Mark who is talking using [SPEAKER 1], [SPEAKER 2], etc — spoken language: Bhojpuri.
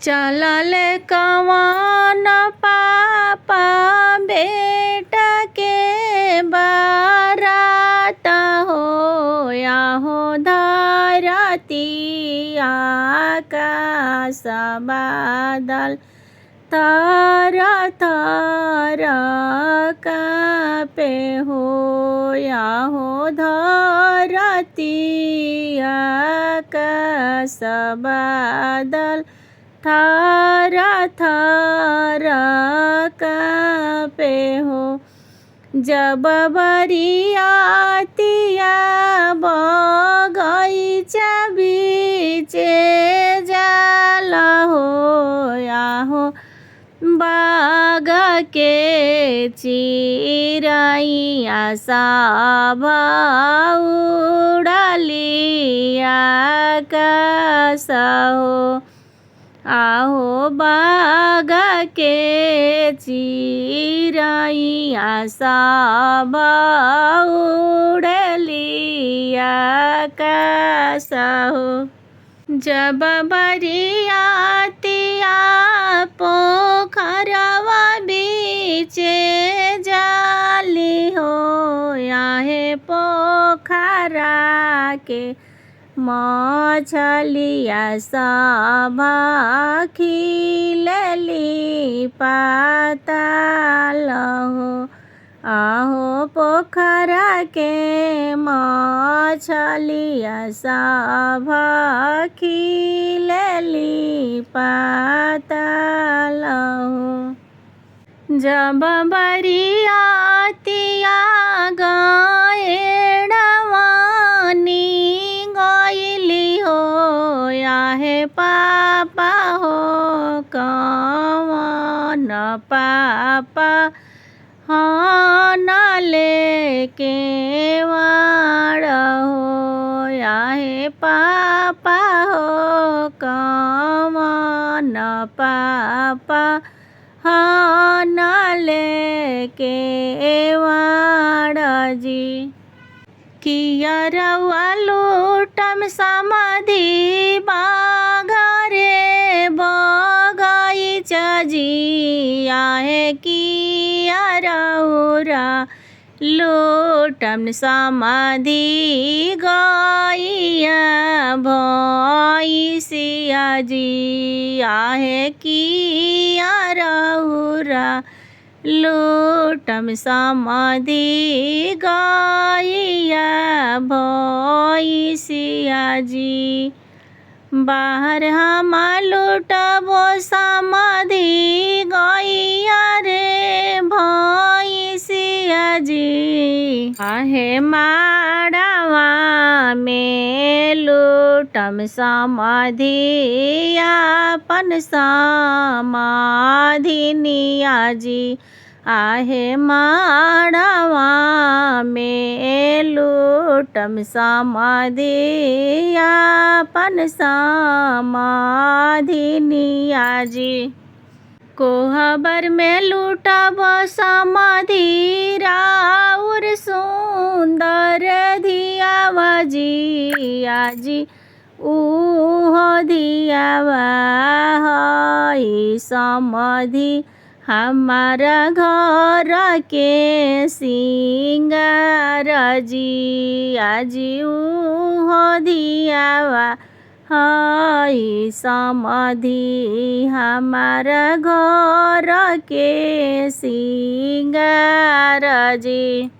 [SPEAKER 1] चलल कवन पापा बेटा के बारात हो या हो धरती आकाश बादल थर थर काँपे हो या हो धरती आकाश बादल थर थर काँपे हो। जब बरियातिया बगीचा बीचे जाला हो या हो बाग के चिरैया सब उड़ली आकाश हो आहो बाग के चिरैया सब उड़ली आकाश हो। जब बरियातिया पोखरवा बीचे जाली हो याहे पोखरा के मछलिया सब खिलली पाताल हो आहो पोखरा के मछलिया सब खिलली पाताल हो। जब बरियातिया गएड़वानी गइली हो याहे पापा हो कवन पापा हन लेके वाड़ हो याहे पापा हो कवन पापा हन लेके वाड़ जी। किया रउआ लूटम समाधि बाघरे बगीचा जी आहे किया रउरा लूटम समाधि गैया भैंसिया जी आहे किया रउरा लूटम समाधि गैया भैंसिया जी। बाहर हम लूटबो समाधि गैया रे भैंसिया जी आहे माड़वा में लूटम समाधि आपन समाधिनिया जी आहे माड़वा में लूटम समाधि आपन समाधिनिया जी। कोहबर में लूटब समाधि राउर सुंदर धियावा जी आजी उहो धियावा हई समाधि हमारा घर के सिंगार जी आजी उहो धियावा हई समाधि हमारा घर के सिंगार जी।